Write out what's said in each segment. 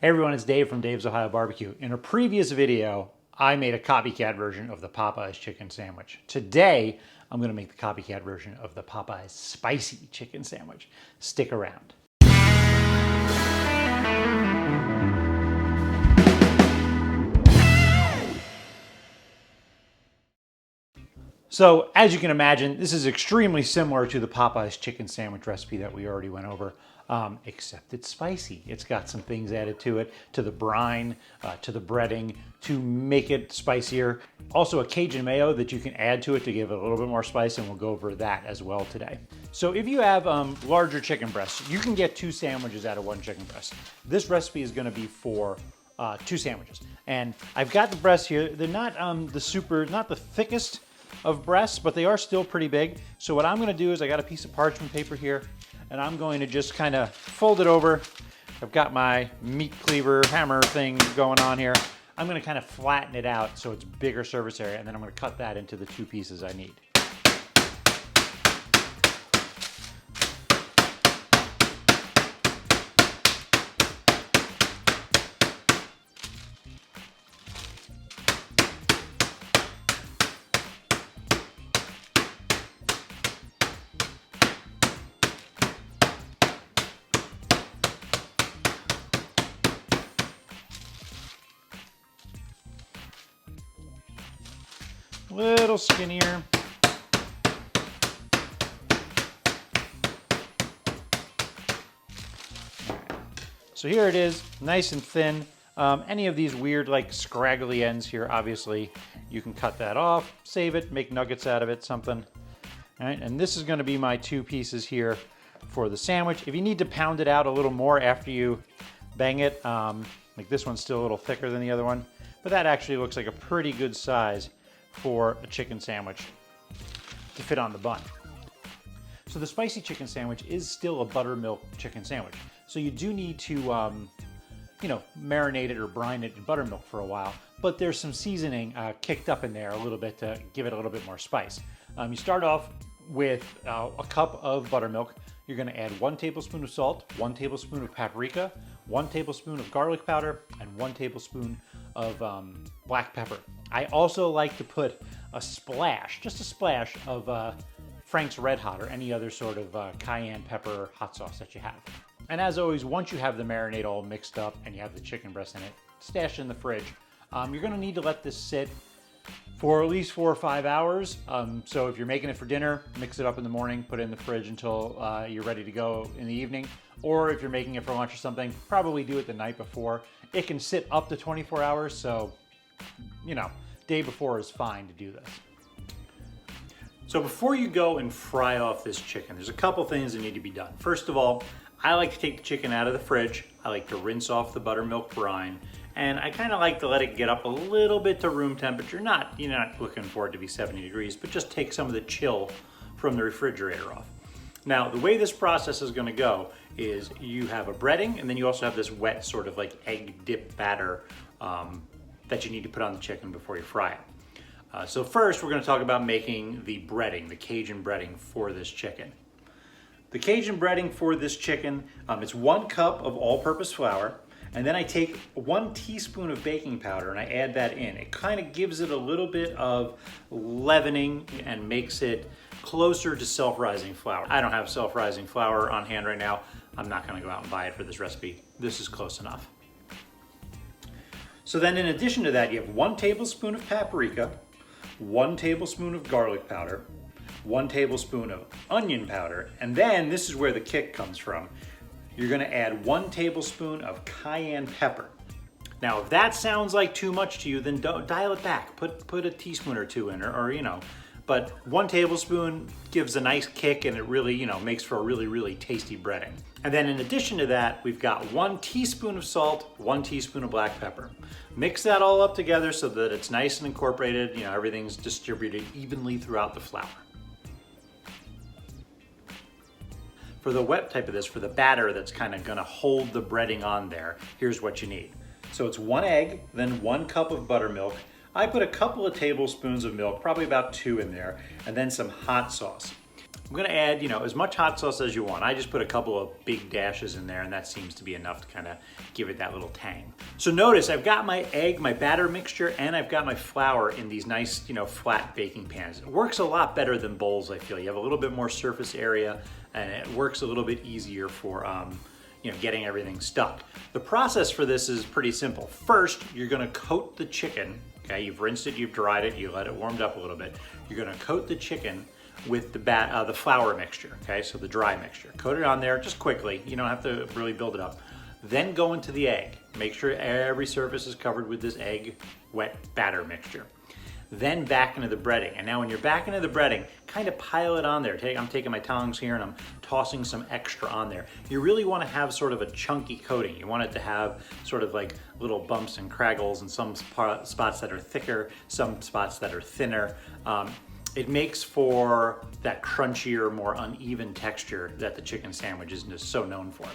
Hey everyone, it's Dave from Dave's Ohio Barbecue. In a previous video, I made a copycat version of the Popeyes chicken sandwich. Today, I'm gonna make the copycat version of the Popeyes Spicy Chicken Sandwich. Stick around. So, as you can imagine, this is extremely similar to the Popeyes chicken sandwich recipe that we already went over, except it's spicy. It's got some things added to it, to the brine, to the breading, to make it spicier. Also a Cajun mayo that you can add to it to give it a little bit more spice, and we'll go over that as well today. So if you have larger chicken breasts, you can get 2 sandwiches out of 1 chicken breast. This recipe is gonna be for 2 sandwiches. And I've got the breasts here. They're not not the thickest of breasts, but they are still pretty big. So what I'm gonna do is I got a piece of parchment paper here, and I'm going to just kind of fold it over. I've got my meat cleaver hammer thing going on here. I'm gonna kind of flatten it out so it's bigger surface area, and then I'm gonna cut that into the 2 pieces I need. Little skinnier. So here it is, nice and thin. Any of these weird like scraggly ends here, obviously you can cut that off, save it, make nuggets out of it, something. All right, and this is gonna be my 2 pieces here for the sandwich. If you need to pound it out a little more after you bang it, like this one's still a little thicker than the other one, but that actually looks like a pretty good size for a chicken sandwich to fit on the bun. So the spicy chicken sandwich is still a buttermilk chicken sandwich. So you do need to, marinate it or brine it in buttermilk for a while, but there's some seasoning kicked up in there a little bit to give it a little bit more spice. You start off with a cup of buttermilk. You're gonna add 1 tablespoon of salt, 1 tablespoon of paprika, 1 tablespoon of garlic powder, and 1 tablespoon of black pepper. I also like to put a splash, just a splash of Frank's Red Hot or any other sort of cayenne pepper hot sauce that you have. And as always, once you have the marinade all mixed up and you have the chicken breast in it, stash it in the fridge. You're gonna need to let this sit for at least 4 or 5 hours. So if you're making it for dinner, mix it up in the morning, put it in the fridge until you're ready to go in the evening. Or if you're making it for lunch or something, probably do it the night before. It can sit up to 24 hours, so, day before is fine to do this. So before you go and fry off this chicken, there's a couple things that need to be done. First of all, I like to take the chicken out of the fridge. I like to rinse off the buttermilk brine. And I kind of like to let it get up a little bit to room temperature. You're not looking for it to be 70 degrees, but just take some of the chill from the refrigerator off. Now, the way this process is gonna go is you have a breading, and then you also have this wet sort of like egg dip batter that you need to put on the chicken before you fry it. So first, we're gonna talk about making the breading, the Cajun breading for this chicken. The Cajun breading for this chicken, it's 1 cup of all-purpose flour, and then I take 1 teaspoon of baking powder and I add that in. It kind of gives it a little bit of leavening and makes it closer to self-rising flour. I don't have self-rising flour on hand right now. I'm not gonna go out and buy it for this recipe. This is close enough. So then in addition to that, you have 1 tablespoon of paprika, 1 tablespoon of garlic powder, 1 tablespoon of onion powder, and then this is where the kick comes from. You're gonna add 1 tablespoon of cayenne pepper. Now, if that sounds like too much to you, then dial it back. Put a teaspoon or 2 in, but 1 tablespoon gives a nice kick, and it really, makes for a really, really tasty breading. And then in addition to that, we've got 1 teaspoon of salt, 1 teaspoon of black pepper. Mix that all up together so that it's nice and incorporated, everything's distributed evenly throughout the flour. For the wet type of this, for the batter that's kind of gonna hold the breading on there, here's what you need. So it's 1 egg, then 1 cup of buttermilk. I put a couple of tablespoons of milk, probably about 2 in there, and then some hot sauce. I'm gonna add, as much hot sauce as you want. I just put a couple of big dashes in there, and that seems to be enough to kind of give it that little tang. So notice I've got my egg, my batter mixture, and I've got my flour in these nice, flat baking pans. It works a lot better than bowls, I feel. You have a little bit more surface area, and it works a little bit easier for, getting everything stuck. The process for this is pretty simple. First, you're gonna coat the chicken. Okay, you've rinsed it, you've dried it, you let it warmed up a little bit. You're gonna coat the chicken with the flour mixture, okay? So the dry mixture. Coat it on there just quickly. You don't have to really build it up. Then go into the egg. Make sure every surface is covered with this egg wet batter mixture. Then back into the breading. And now when you're back into the breading, kind of pile it on there. I'm taking my tongs here and I'm tossing some extra on there. You really want to have sort of a chunky coating. You want it to have sort of like little bumps and craggles and some spots that are thicker, some spots that are thinner. It makes for that crunchier, more uneven texture that the chicken sandwich is just so known for.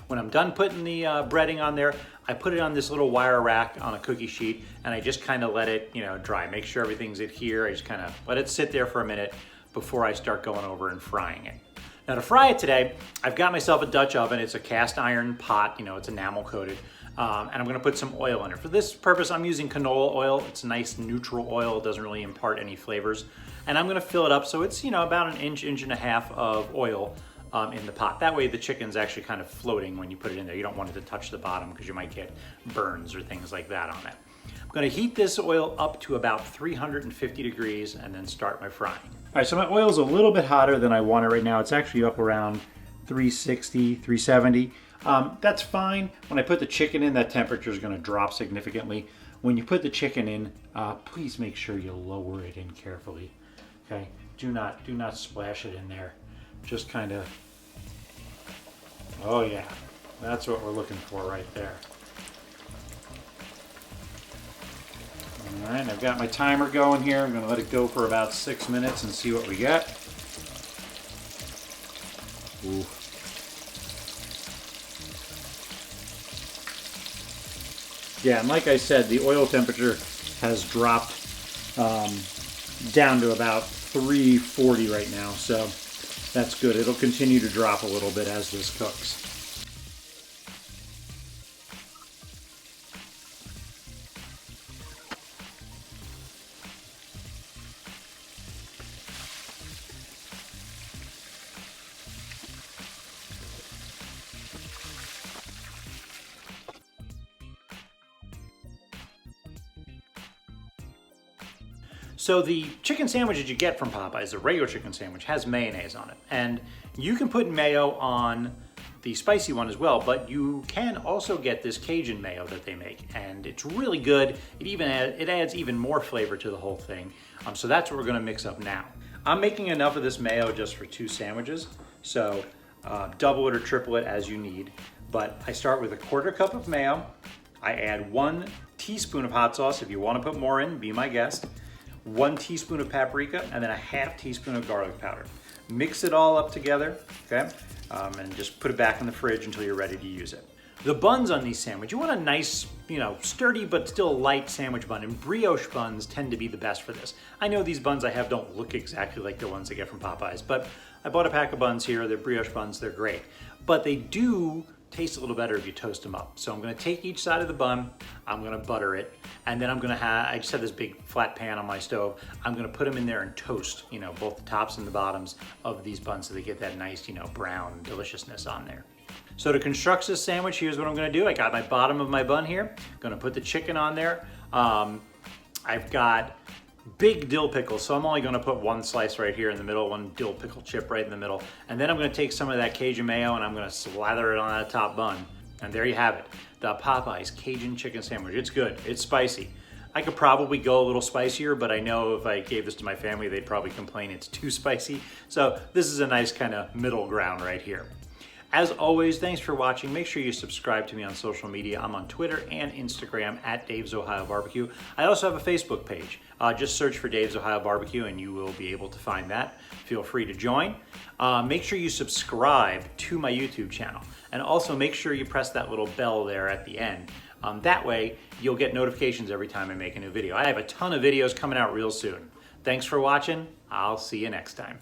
When I'm done putting the breading on there, I put it on this little wire rack on a cookie sheet, and I just kind of let it, dry. Make sure everything's adhere. I just kind of let it sit there for a minute before I start going over and frying it. Now to fry it today, I've got myself a Dutch oven. It's a cast iron pot, it's enamel coated. And I'm gonna put some oil in it. For this purpose, I'm using canola oil. It's a nice neutral oil. It doesn't really impart any flavors. And I'm gonna fill it up so it's, about an inch and a half of oil in the pot. That way the chicken's actually kind of floating when you put it in there. You don't want it to touch the bottom because you might get burns or things like that on it. I'm gonna heat this oil up to about 350 degrees and then start my frying. All right, so my oil's a little bit hotter than I want it right now. It's actually up around 360, 370. That's fine. When I put the chicken in, that temperature is going to drop significantly. When you put the chicken in, please make sure you lower it in carefully. Okay, do not splash it in there. Just kind of, oh yeah, that's what we're looking for right there. All right, I've got my timer going here. I'm going to let it go for about 6 minutes and see what we get. Ooh. Yeah, and like I said, the oil temperature has dropped down to about 340 right now, so that's good. It'll continue to drop a little bit as this cooks. So the chicken sandwich that you get from Popeyes, the regular chicken sandwich, has mayonnaise on it. And you can put mayo on the spicy one as well, but you can also get this Cajun mayo that they make. And it's really good. It adds even more flavor to the whole thing. So that's what we're gonna mix up now. I'm making enough of this mayo just for 2 sandwiches. So double it or triple it as you need. But I start with a 1/4 cup of mayo. I add 1 teaspoon of hot sauce. If you wanna put more in, be my guest. 1 teaspoon of paprika, and then a 1/2 teaspoon of garlic powder. Mix it all up together, okay? And just put it back in the fridge until you're ready to use it. The buns on these sandwiches, you want a nice, sturdy but still light sandwich bun, and brioche buns tend to be the best for this. I know these buns I have don't look exactly like the ones I get from Popeyes, but I bought a pack of buns here. They're brioche buns, they're great. But they do taste a little better if you toast them up. So I'm gonna take each side of the bun, I'm gonna butter it, and then I just have this big flat pan on my stove. I'm gonna put them in there and toast, both the tops and the bottoms of these buns so they get that nice, brown deliciousness on there. So to construct this sandwich, here's what I'm gonna do. I got my bottom of my bun here. Gonna put the chicken on there. I've got big dill pickles, so I'm only gonna put 1 slice right here in the middle, 1 dill pickle chip right in the middle. And then I'm gonna take some of that Cajun mayo and I'm gonna slather it on that top bun. And there you have it, the Popeyes Cajun chicken sandwich. It's good, it's spicy. I could probably go a little spicier, but I know if I gave this to my family, they'd probably complain it's too spicy. So this is a nice kind of middle ground right here. As always, thanks for watching. Make sure you subscribe to me on social media. I'm on Twitter and Instagram at Dave's Ohio Barbecue. I also have a Facebook page. Just search for Dave's Ohio Barbecue and you will be able to find that. Feel free to join. Make sure you subscribe to my YouTube channel. And also make sure you press that little bell there at the end. That way, you'll get notifications every time I make a new video. I have a ton of videos coming out real soon. Thanks for watching. I'll see you next time.